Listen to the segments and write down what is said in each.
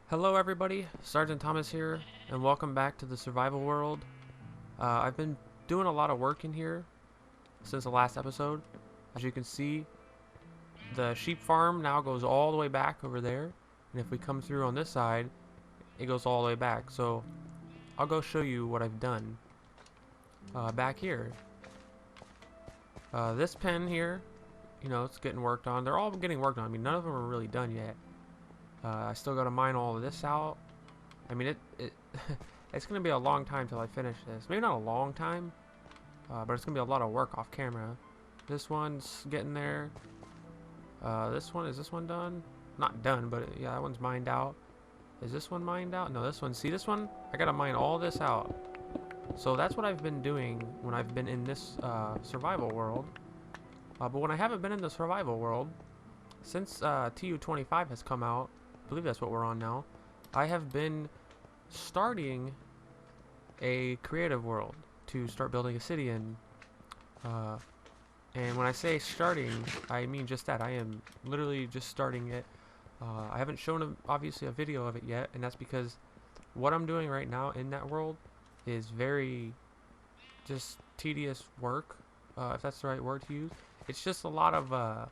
Hello everybody, Sergeant Thomas here, and welcome back to the survival world. I've been doing a lot of work in here since the last episode. As you can see, the sheep farm now goes all the way back over there, and if we come through on this side, it goes all the way back. So I'll go show you what I've done back here. This pen here, you know, it's getting worked on. They're all getting worked on. I mean, none of them are really done yet. I still got to mine all of this out. I mean, it's going to be a long time till I finish this. Maybe not a long time, but it's going to be a lot of work off camera. This one's getting there. Is this one done? Not done, but yeah, that one's mined out. Is this one mined out? No, this one. See this one? I got to mine all this out. So that's what I've been doing when I've been in this survival world. But when I haven't been in the survival world, since TU25 has come out, I believe that's what we're on now, I have been starting a creative world to start building a city in. And when I say starting, I mean just that. I am literally just starting it. I haven't shown obviously a video of it yet, and that's because what I'm doing right now in that world is very just tedious work, if that's the right word to use. It's just a lot of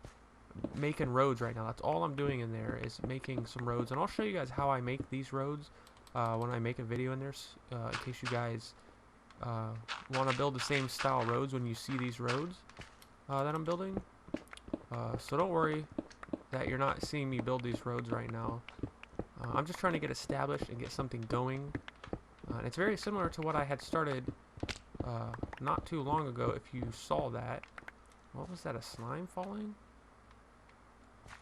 making roads right now. That's all I'm doing in there, is making some roads, and I'll show you guys how I make these roads when I make a video in there, in case you guys want to build the same style roads when you see these roads that I'm building. So don't worry that you're not seeing me build these roads right now. I'm just trying to get established and get something going. And it's very similar to what I had started not too long ago, if you saw that. What was that, a slime falling?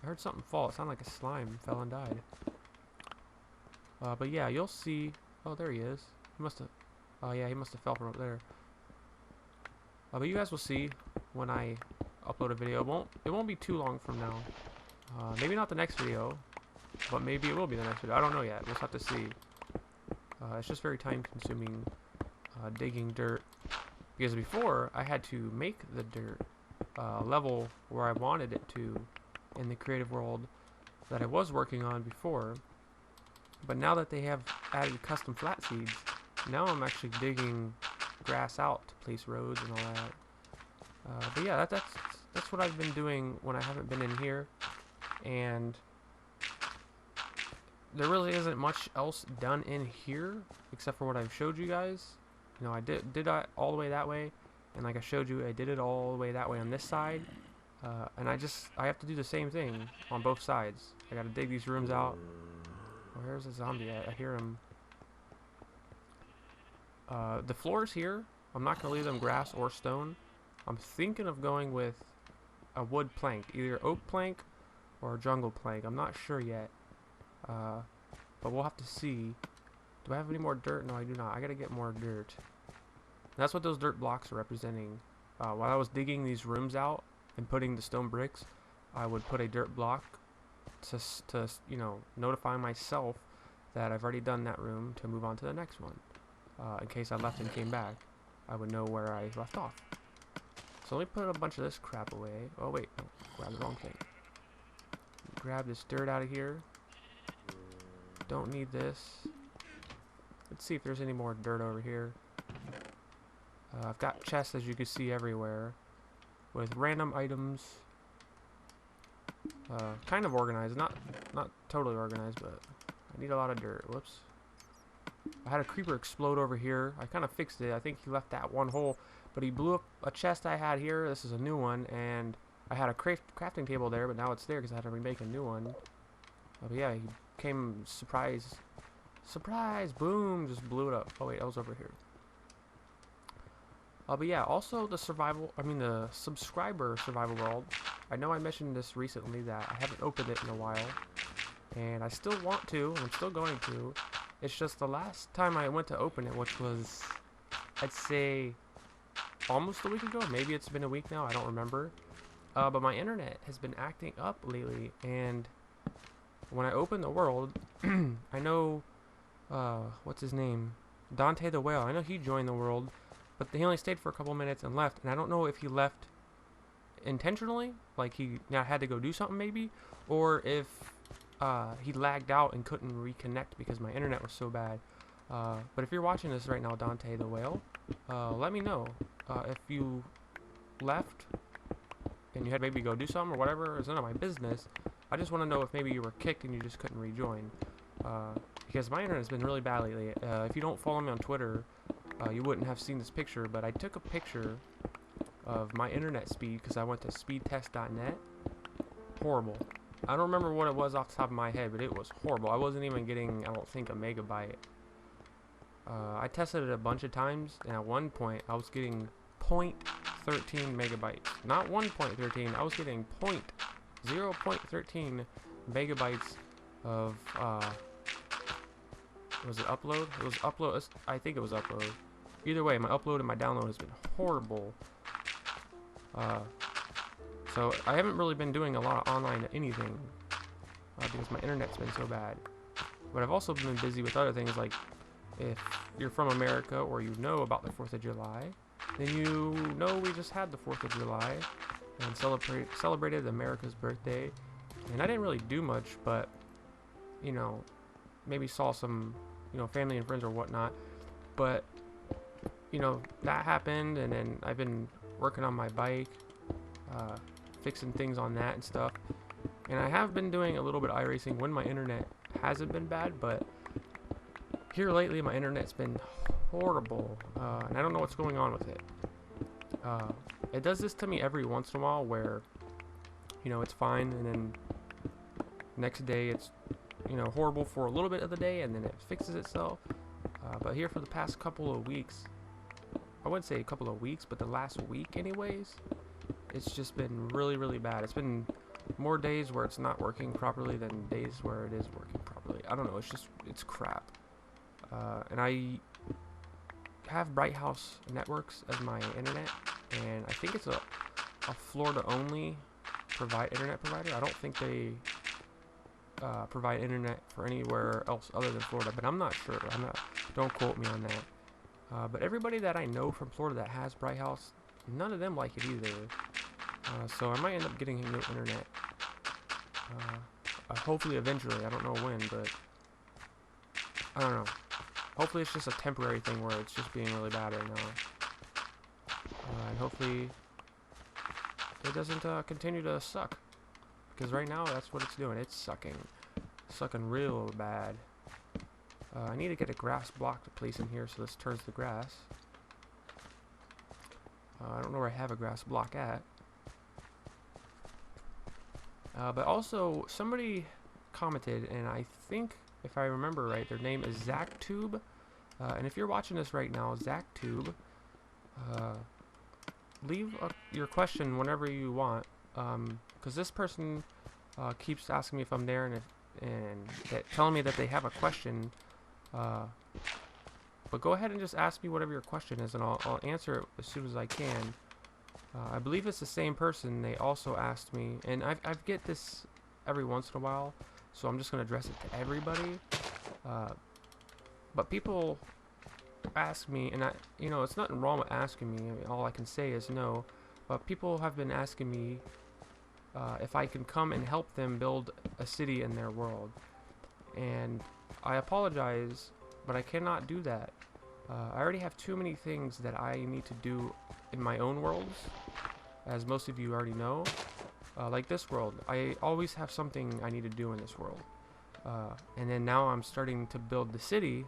I heard something fall. It sounded like a slime fell and died. But yeah, you'll see. Oh, there he is. He must have. Oh yeah, he must have fell from up there. But you guys will see when I upload a video. It won't be too long from now. Maybe not the next video, but maybe it will be the next video. I don't know yet. We'll just have to see. It's just very time-consuming digging dirt, because before I had to make the dirt level where I wanted it to in the creative world that I was working on before. But now that they have added custom flat seeds, now I'm actually digging grass out to place roads and all that. But yeah, that's what I've been doing when I haven't been in here, and there really isn't much else done in here except for what I've showed you guys. You know, I did that all the way that way, and like I showed you, I did it all the way that way on this side. And I have to do the same thing on both sides. I gotta dig these rooms out. Where's the zombie at? I hear him. The floors here, I'm not gonna leave them grass or stone. I'm thinking of going with a wood plank, either oak plank or jungle plank. I'm not sure yet. But we'll have to see. Do I have any more dirt? No, I do not. I gotta get more dirt. And that's what those dirt blocks are representing. While I was digging these rooms out and putting the stone bricks, I would put a dirt block to you know, notify myself that I've already done that room to move on to the next one. In case I left and came back, I would know where I left off. So let me put a bunch of this crap away. Oh wait, oh, grab the wrong thing. Grab this dirt out of here. Don't need this. Let's see if there's any more dirt over here. I've got chests, as you can see, everywhere with random items. Kind of organized, not totally organized, but I need a lot of dirt. Whoops. I had a creeper explode over here. I kind of fixed it. I think he left that one hole, but he blew up a chest I had here. This is a new one, and I had a crafting table there, but now it's there because I had to remake a new one. But yeah, he came surprise, boom, just blew it up. Oh wait, I was over here. But yeah, also the subscriber survival world. I know I mentioned this recently that I haven't opened it in a while, and I still want to, and I'm still going to. It's just the last time I went to open it, which was, I'd say, almost a week ago. Maybe it's been a week now, I don't remember. But my internet has been acting up lately, and when I open the world, I know, what's his name? Dante the Whale. I know he joined the world, but he only stayed for a couple minutes and left, and I don't know if he left intentionally, like he had to go do something maybe, or if he lagged out and couldn't reconnect because my internet was so bad. But if you're watching this right now, Dante the Whale, let me know if you left and you had to maybe go do something or whatever. It's none of my business. I just want to know if maybe you were kicked and you just couldn't rejoin. Because my internet's been really bad lately. If you don't follow me on Twitter, you wouldn't have seen this picture, but I took a picture of my internet speed because I went to speedtest.net. Horrible. I don't remember what it was off the top of my head, but it was horrible. I wasn't even getting, I don't think, a megabyte. I tested it a bunch of times, and at one point I was getting 0.13 megabytes. Not 1.13, I was getting 0.13 megabytes of, was it upload? It was upload, I think it was upload. Either way, my upload and my download has been horrible. So I haven't really been doing a lot of online anything because my internet's been so bad. But I've also been busy with other things, like if you're from America or you know about the 4th of July, then you know we just had the 4th of July and celebrated America's birthday. And I didn't really do much, but, you know, maybe saw some, you know, family and friends or whatnot. But, you know, that happened, and then I've been working on my bike, fixing things on that and stuff. And I have been doing a little bit of iRacing when my internet hasn't been bad, but here lately my internet's been horrible, and I don't know what's going on with it. It does this to me every once in a while where, you know, it's fine, and then next day it's, you know, horrible for a little bit of the day, and then it fixes itself. But here for the past couple of weeks, I wouldn't say a couple of weeks, but the last week anyways, it's just been really, really bad. It's been more days where it's not working properly than days where it is working properly. I don't know, it's crap. And I have Bright House Networks as my internet, and I think it's a Florida only internet provider. I don't think they provide internet for anywhere else other than Florida, but I'm not sure. Don't quote me on that. But everybody that I know from Florida that has Bright House, none of them like it either. So I might end up getting no internet. Hopefully eventually. I don't know when, but I don't know. Hopefully it's just a temporary thing where it's just being really bad right now. And hopefully it doesn't continue to suck. Because right now that's what it's doing. It's sucking. Sucking real bad. I need to get a grass block to place in here so this turns the grass. I don't know where I have a grass block at. But also, somebody commented, and I think, if I remember right, their name is ZachTube. And if you're watching this right now, ZachTube, leave your question whenever you want. Because this person keeps asking me if I'm there and telling me that they have a question. But go ahead and just ask me whatever your question is, and I'll answer it as soon as I can. I believe it's the same person. They also asked me, and I get this every once in a while, so I'm just going to address it to everybody. But people ask me, and you know, it's nothing wrong with asking me. I mean, all I can say is no. But people have been asking me if I can come and help them build a city in their world. And I apologize, but I cannot do that. I already have too many things that I need to do in my own worlds, as most of you already know. Like this world, I always have something I need to do in this world. And then now I'm starting to build the city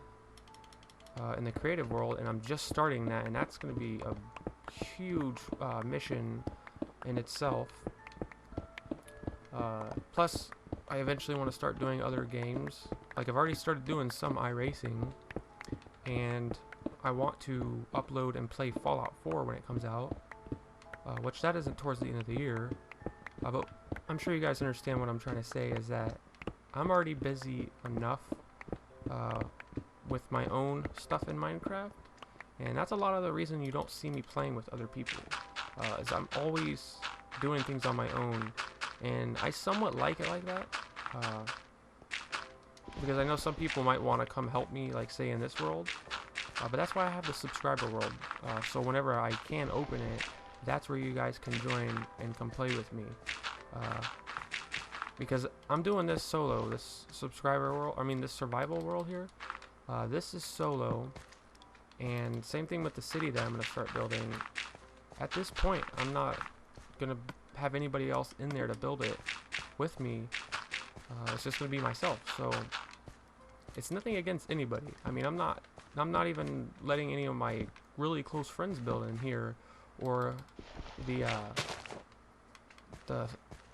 in the creative world, and I'm just starting that, and that's going to be a huge mission in itself. Plus, I eventually want to start doing other games. Like, I've already started doing some iRacing, and I want to upload and play Fallout 4 when it comes out, which that isn't towards the end of the year. But I'm sure you guys understand what I'm trying to say, is that I'm already busy enough with my own stuff in Minecraft, and that's a lot of the reason you don't see me playing with other people, is I'm always doing things on my own, and I somewhat like it like that, because I know some people might want to come help me, like say in this world, but that's why I have the subscriber world, so whenever I can open it, that's where you guys can join and come play with me. Because I'm doing this solo, this this survival world here. This is solo, and same thing with the city that I'm going to start building. At this point, I'm not going to have anybody else in there to build it with me. It's just going to be myself, so it's nothing against anybody. I mean, I'm not even letting any of my really close friends build in here, or the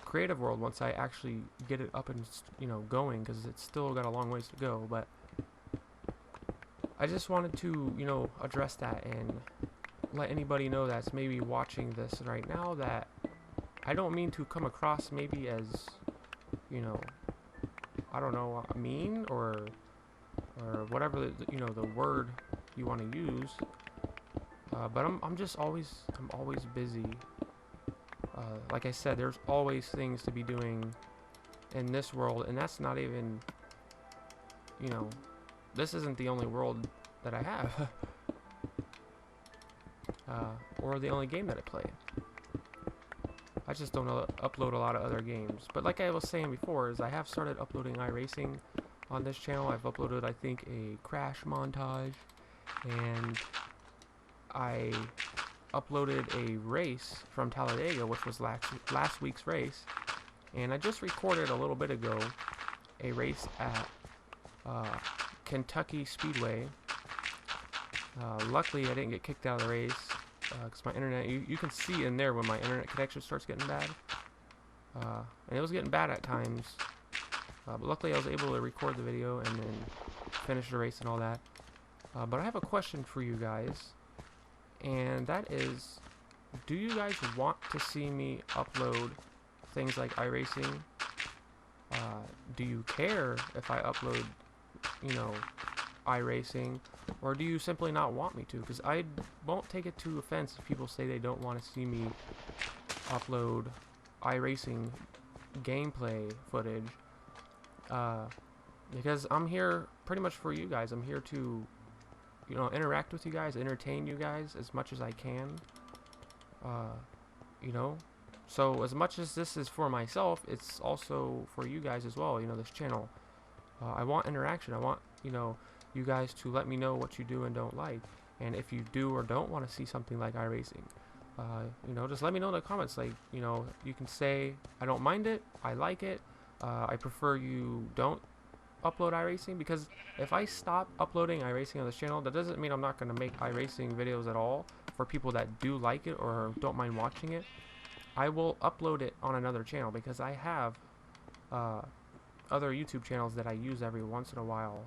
creative world once I actually get it up and going, because it's still got a long ways to go. But I just wanted to address that and let anybody know that's maybe watching this right now that I don't mean to come across maybe as I don't know, mean or whatever the word you want to use. But I'm always busy. Like I said, there's always things to be doing in this world, and that's not even, this isn't the only world that I have, or the only game that I play. I just don't upload a lot of other games. But like I was saying before, is I have started uploading iRacing on this channel. I've uploaded, I think, a crash montage, and I uploaded a race from Talladega, which was last week's race, and I just recorded a little bit ago a race at Kentucky Speedway. Luckily, I didn't get kicked out of the race because my internet, you can see in there when my internet connection starts getting bad, and it was getting bad at times, but luckily I was able to record the video and then finish the race and all that. But I have a question for you guys, and that is, do you guys want to see me upload things like iRacing? Do you care if I upload, iRacing, or do you simply not want me to? Because I won't take it to offense if people say they don't want to see me upload iRacing gameplay footage, because I'm here pretty much for you guys. I'm here to interact with you guys, entertain you guys as much as I can. So as much as this is for myself, it's also for you guys as well. This channel, I want interaction. I want you guys to let me know what you do and don't like, and if you do or don't want to see something like iRacing, just let me know in the comments. Like, you can say I don't mind it, I like it, I prefer you don't upload iRacing, because if I stop uploading iRacing on this channel, that doesn't mean I'm not going to make iRacing videos at all for people that do like it or don't mind watching it. I will upload it on another channel, because I have other YouTube channels that I use every once in a while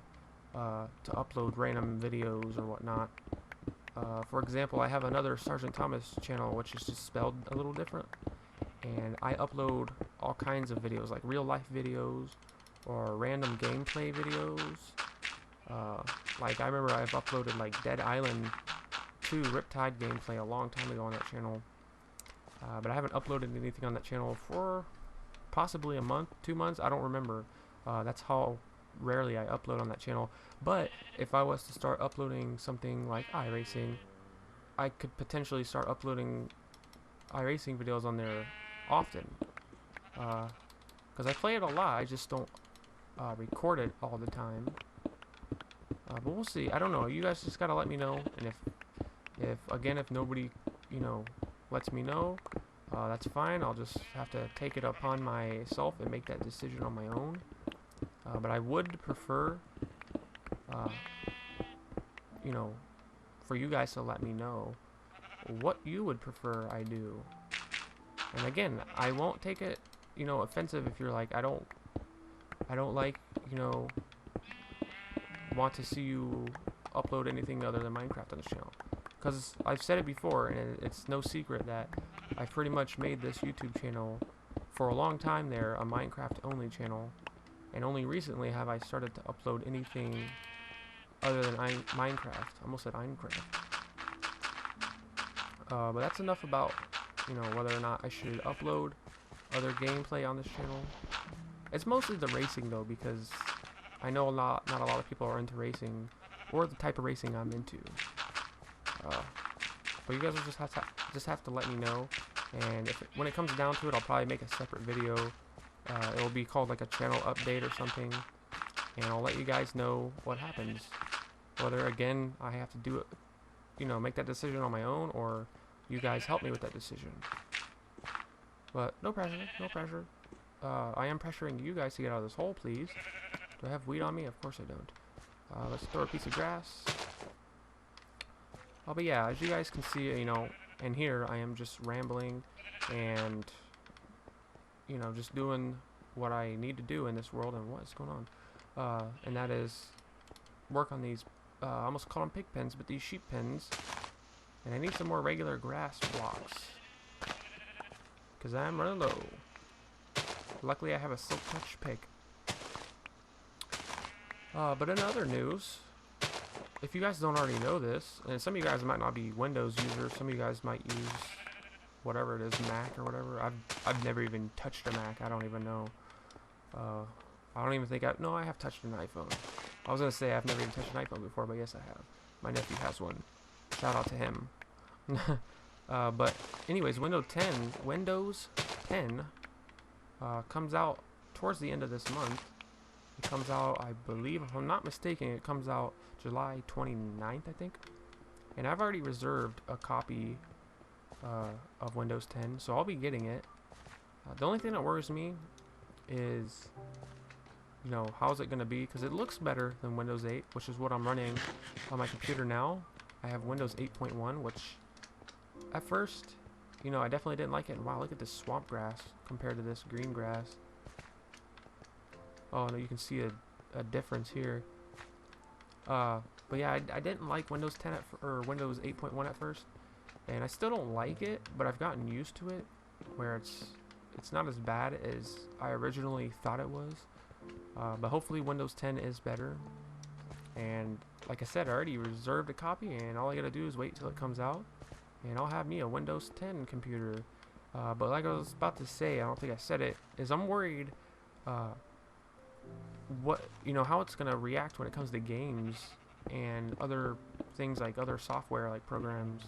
to upload random videos or whatnot. For example, I have another Sergeant Thomas channel, which is just spelled a little different, and I upload all kinds of videos, like real life videos or random gameplay videos. Like I remember I've uploaded like Dead Island 2 Riptide gameplay a long time ago on that channel, but I haven't uploaded anything on that channel for possibly a month, 2 months, I don't remember. That's how rarely I upload on that channel. But if I was to start uploading something like iRacing, I could potentially start uploading iRacing videos on there often, because I play it a lot. I just don't record it all the time. But we'll see. I don't know. You guys just gotta let me know. And if nobody lets me know, that's fine. I'll just have to take it upon myself and make that decision on my own. But I would prefer, for you guys to let me know what you would prefer I do. And again, I won't take it, offensive if you're like, I don't like, want to see you upload anything other than Minecraft on this channel. Because I've said it before, and it's no secret that I pretty much made this YouTube channel for a long time there a Minecraft only channel, and only recently have I started to upload anything other than Minecraft. I almost said Minecraft. But that's enough about whether or not I should upload other gameplay on this channel. It's mostly the racing though, because I know not a lot of people are into racing, or the type of racing I'm into. But you guys will just have to let me know, and when it comes down to it, I'll probably make a separate video. It will be called like a channel update or something, and I'll let you guys know what happens. Whether again I have to do it, you know, make that decision on my own, or you guys help me with that decision. But no pressure, no pressure. I am pressuring you guys to get out of this hole, please. Do I have weed on me? Of course I don't. Let's throw a piece of grass. But yeah, as you guys can see, you know, and here I am just rambling and, you know, just doing what I need to do in this world. And what is going on? And that is work on these, I almost call them pig pens, but these sheep pens. And I need some more regular grass blocks, because I'm running low. Luckily I have a silk touch pick. But in other news, if you guys don't already know this, and some of you guys might not be Windows users, some of you guys might use whatever it is, Mac or whatever. I've never even touched a Mac. I don't even know. I don't even think no, I have touched an iPhone. I was gonna say I've never even touched an iPhone before, but yes, I have. My nephew has one. Shout out to him. But anyways, Windows 10 comes out towards the end of this month. It comes out, I believe, if I'm not mistaken, it comes out July 29th, I think. And I've already reserved a copy of Windows 10, so I'll be getting it. The only thing that worries me is, you know, how's it going to be? Because it looks better than Windows 8, which is what I'm running on my computer now. I have Windows 8.1, which at first, you know, I definitely didn't like it. And wow, look at this swamp grass compared to this green grass. Oh, no, you can see a difference here. But yeah, I didn't like Windows 10 or Windows 8.1 at first, and I still don't like it, but I've gotten used to it, where it's not as bad as I originally thought it was. But hopefully Windows 10 is better. And like I said, I already reserved a copy, and all I gotta do is wait till it comes out, and I'll have me a Windows 10 computer. But like I was about to say, I don't think I said it, is I'm worried how it's gonna react when it comes to games and other things, like other software, like programs,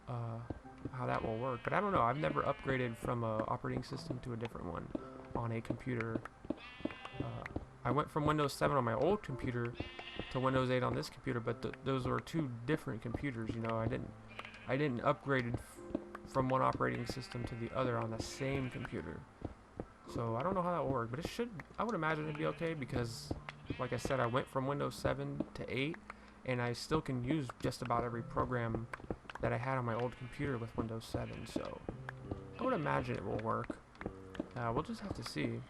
how that will work. But I don't know, I've never upgraded from a operating system to a different one on a computer. I went from Windows 7 on my old computer to Windows 8 on this computer, but those were two different computers. You know, I didn't upgrade from one operating system to the other on the same computer. So I don't know how that will work, but I would imagine it'd be okay, because like I said, I went from Windows 7 to 8, and I still can use just about every program that I had on my old computer with Windows 7, so I would imagine it will work. We'll just have to see.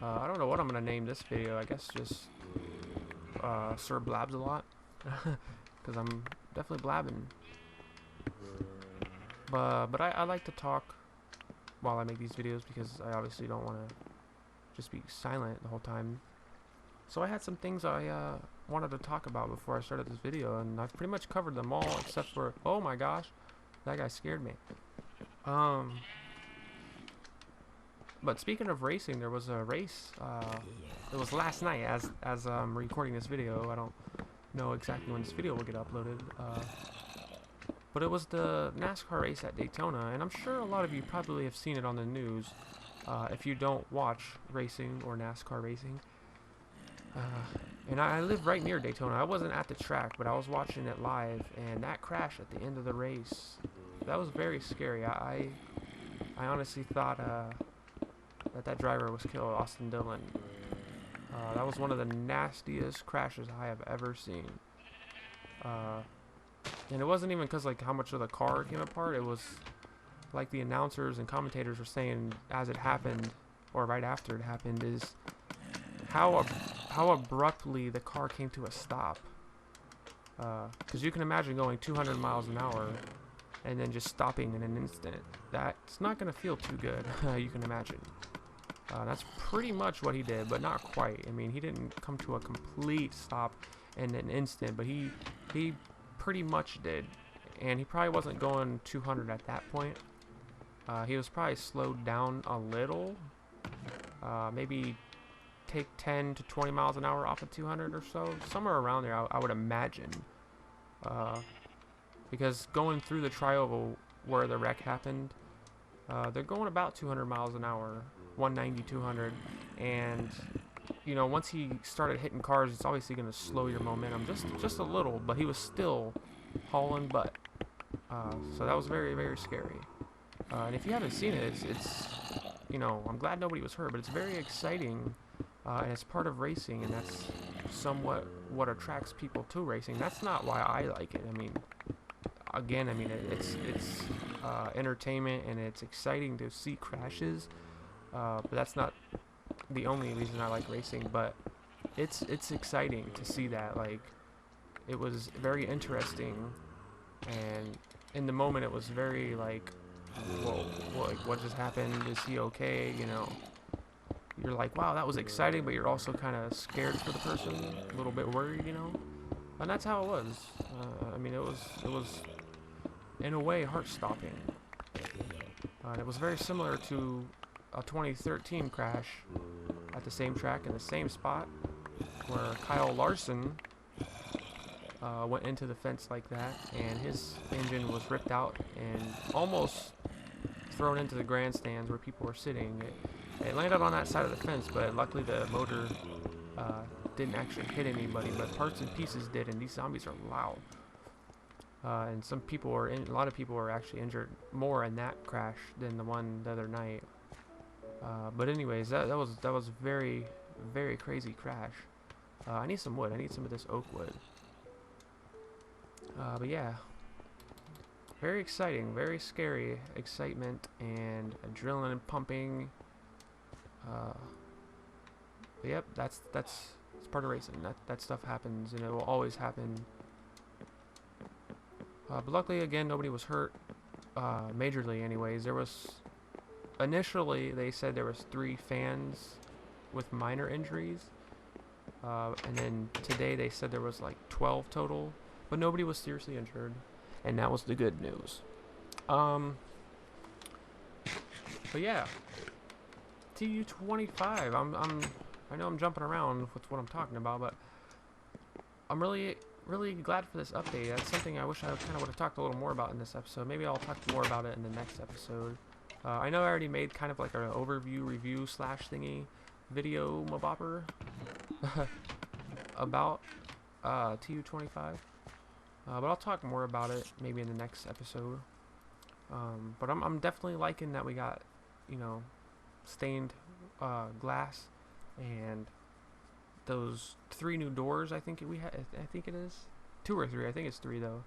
I don't know what I'm going to name this video. I guess just Sir Blabs a lot, because I'm definitely blabbing. But I like to talk while I make these videos, because I obviously don't want to just be silent the whole time. So I had some things I wanted to talk about before I started this video, and I've pretty much covered them all except for, oh my gosh, that guy scared me. But speaking of racing, there was a race. It was last night as I'm recording this video. I don't know exactly when this video will get uploaded. But it was the NASCAR race at Daytona, and I'm sure a lot of you probably have seen it on the news if you don't watch racing or NASCAR racing. And I live right near Daytona. I wasn't at the track, but I was watching it live, and that crash at the end of the race, that was very scary. I honestly thought that driver was killed, Austin Dillon. That was one of the nastiest crashes I have ever seen. And it wasn't even because like how much of the car came apart. It was like the announcers and commentators were saying as it happened, or right after it happened, is how abruptly the car came to a stop. Because you can imagine going 200 miles an hour and then just stopping in an instant. That's not going to feel too good, you can imagine. That's pretty much what he did, but not quite. I mean, he didn't come to a complete stop in an instant, but he pretty much did. And he probably wasn't going 200 at that point. He was probably slowed down a little. Maybe take 10 to 20 miles an hour off of 200 or so. Somewhere around there, I would imagine. because going through the trioval where the wreck happened, they're going about 200 miles an hour, 190, 200, and you know, once he started hitting cars, it's obviously going to slow your momentum just a little, but he was still hauling butt. So that was very, very scary. And if you haven't seen it, it's you know, I'm glad nobody was hurt, but it's very exciting, and it's part of racing, and that's somewhat what attracts people to racing. That's not why I like it. I mean, again, I mean, it's entertainment, and it's exciting to see crashes, but that's not the only reason I like racing. But it's exciting to see that. Like, it was very interesting, and in the moment, it was very like, whoa, like, what just happened? Is he okay? You know, you're like, wow, that was exciting, but you're also kind of scared for the person, a little bit worried, you know. And that's how it was. I mean, it was in a way heart-stopping. And it was very similar to a 2013 crash at the same track in the same spot, where Kyle Larson went into the fence like that, and his engine was ripped out and almost thrown into the grandstands where people were sitting. It landed on that side of the fence, but luckily the motor didn't actually hit anybody, but parts and pieces did, and these zombies are loud. And a lot of people were actually injured more in that crash than the one the other night. But anyways, that was very, very crazy crash. I need some wood. I need some of this oak wood. But yeah, very exciting, very scary excitement and adrenaline pumping. But yep, that's it's part of racing. That stuff happens, and it will always happen. But luckily, again, nobody was hurt, majorly. Anyways, there was initially they said there was 3 fans with minor injuries, and then today they said there was like 12 total, but nobody was seriously injured, and that was the good news. But yeah, TU-25. I know I'm jumping around with what I'm talking about, but I'm really glad for this update. That's something I wish I kind of would have talked a little more about in this episode. Maybe I'll talk more about it in the next episode. I know I already made kind of like an overview review / thingy video mabopper about TU-25, but I'll talk more about it maybe in the next episode. But I'm definitely liking that we got, you know, stained glass and those 3 new doors. I think I think it is 2 or 3. I think it's 3 though.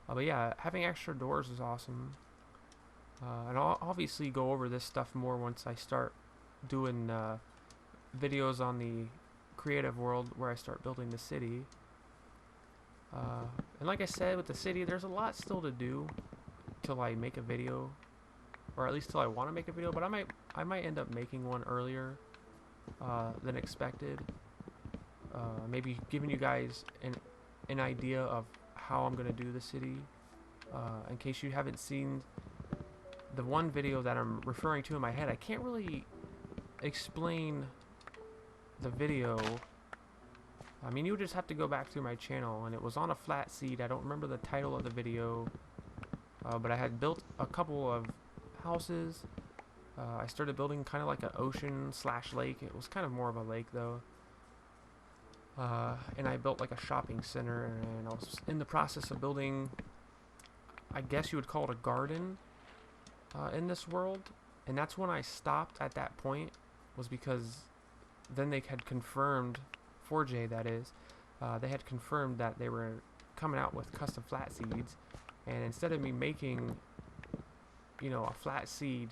But yeah, having extra doors is awesome. And I'll obviously go over this stuff more once I start doing videos on the creative world where I start building the city. And like I said, with the city, there's a lot still to do till I make a video, or at least till I want to make a video. But I might end up making one earlier than expected. Maybe giving you guys an idea of how I'm gonna do the city, in case you haven't seen the one video that I'm referring to in my head. I can't really explain the video. I mean, you would just have to go back through my channel, and it was on a flat seat. I don't remember the title of the video, but I had built a couple of houses. I started building kind of like an ocean / lake. It was kind of more of a lake though. And I built like a shopping center, and I was in the process of building, I guess you would call it a garden in this world. And that's when I stopped at that point, was because then they had confirmed, 4J that is, they had confirmed that they were coming out with custom flat seeds. And instead of me making, you know, a flat seed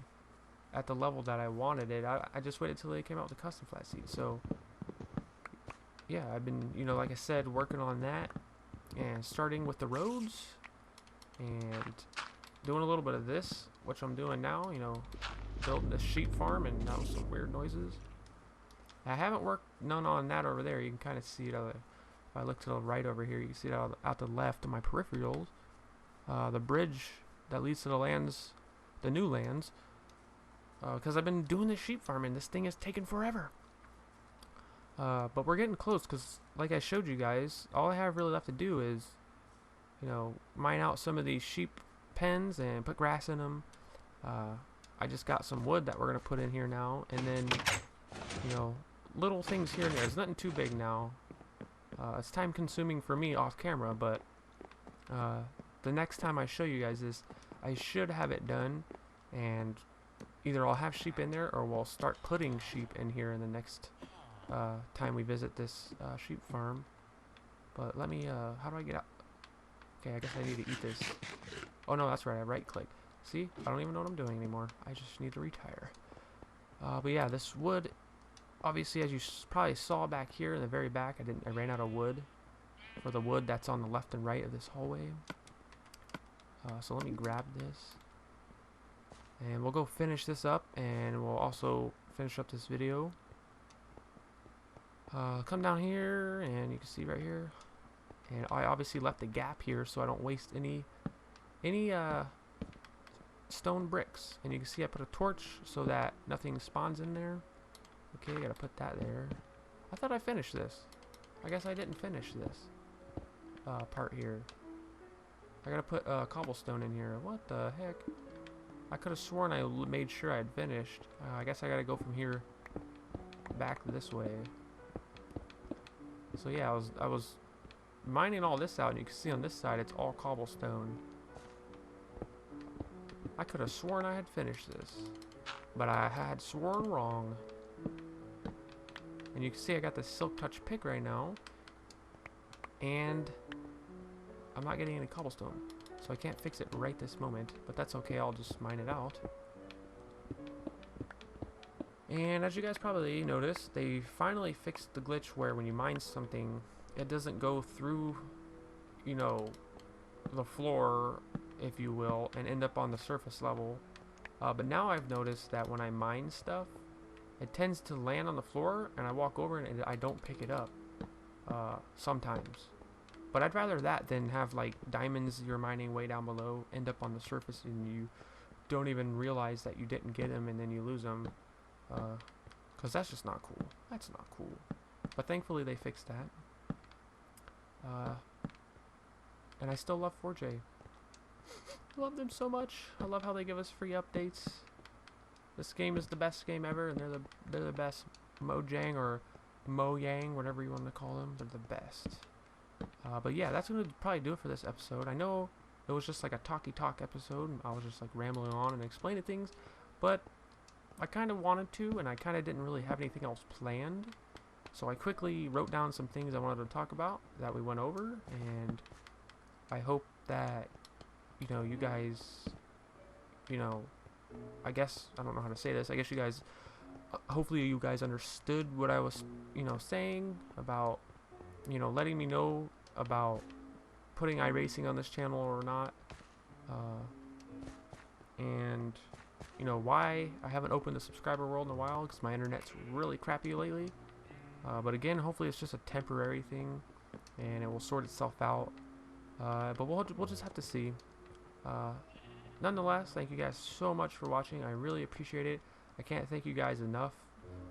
at the level that I wanted it, I just waited till they came out with a custom flat seed. So yeah, I've been, you know, like I said, working on that, and starting with the roads, and doing a little bit of this, which I'm doing now, you know, building this sheep farm, and that was some weird noises. I haven't worked none on that over there. You can kind of see it. If I look to the right over here, you can see it out the left of my peripherals. The bridge that leads to the new lands, because I've been doing this sheep farming. This thing is taking forever. But we're getting close, because like I showed you guys, all I have really left to do is you know, mine out some of these sheep pens and put grass in them. I just got some wood that we're gonna put in here now, and then, you know, little things here and there. It's nothing too big now. It's time consuming for me off camera, but the next time I show you guys this, I should have it done, and either I'll have sheep in there or we'll start putting sheep in here in the next time we visit this sheep farm. But let me, how do I get out? Okay, I guess I need to eat this. Oh no, that's right, I right click. See, I don't even know what I'm doing anymore. I just need to retire. But yeah, this wood, obviously, as you probably saw back here in the very back, I ran out of wood for the wood that's on the left and right of this hallway. So let me grab this, and we'll go finish this up, and we'll also finish up this video. Come down here, and you can see right here, and I obviously left a gap here so I don't waste any stone bricks. And you can see I put a torch so that nothing spawns in there. Okay, I gotta put that there. I thought I finished this. I guess I didn't finish this part here. I gotta put cobblestone in here. What the heck? I could have sworn I made sure I'd finished. I guess I gotta go from here back this way. So yeah, I was mining all this out, and you can see on this side it's all cobblestone. I could have sworn I had finished this, but I had sworn wrong. And you can see I got the silk touch pick right now, and I'm not getting any cobblestone, so I can't fix it right this moment, but that's okay, I'll just mine it out. And as you guys probably noticed, they finally fixed the glitch where when you mine something, it doesn't go through, you know, the floor, if you will, and end up on the surface level. But now I've noticed that when I mine stuff, it tends to land on the floor, and I walk over and I don't pick it up sometimes. But I'd rather that than have like diamonds you're mining way down below end up on the surface and you don't even realize that you didn't get them, and then you lose them. Because that's just not cool. That's not cool. But thankfully they fixed that. And I still love 4J. Love them so much. I love how they give us free updates. This game is the best game ever, and they're the best. Mojang or Mojang, whatever you want to call them, they're the best. But yeah, that's gonna probably do it for this episode. I know it was just like a talk episode. I was just like rambling on and explaining things, but I kind of wanted to, and I kind of didn't really have anything else planned. So I quickly wrote down some things I wanted to talk about that we went over, and I hope that, you know, you guys, you know, I guess, I don't know how to say this, I guess you guys, hopefully you guys understood what I was, you know, saying about, you know, letting me know about putting iRacing on this channel or not, and, you know, why I haven't opened the subscriber world in a while, because my internet's really crappy lately. But again, hopefully it's just a temporary thing, and it will sort itself out. But we'll just have to see. Nonetheless, thank you guys so much for watching. I really appreciate it. I can't thank you guys enough.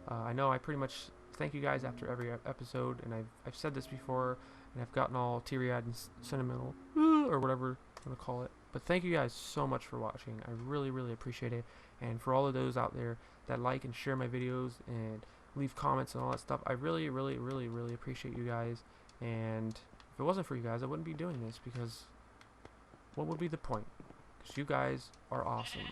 I know I pretty much thank you guys after every episode, and I've said this before, and I've gotten all teary-eyed and sentimental, or whatever you want to call it. But thank you guys so much for watching. I really, really appreciate it. And for all of those out there that like and share my videos and leave comments and all that stuff, I really, really, really, really appreciate you guys. And if it wasn't for you guys, I wouldn't be doing this, because what would be the point? Because you guys are awesome,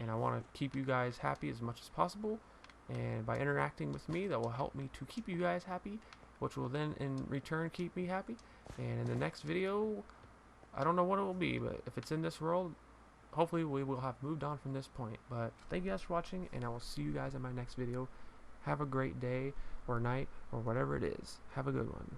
and I want to keep you guys happy as much as possible. And by interacting with me, that will help me to keep you guys happy, which will then in return keep me happy. And in the next video, I don't know what it will be, but if it's in this world, hopefully we will have moved on from this point. But thank you guys for watching, and I will see you guys in my next video. Have a great day or night or whatever it is. Have a good one.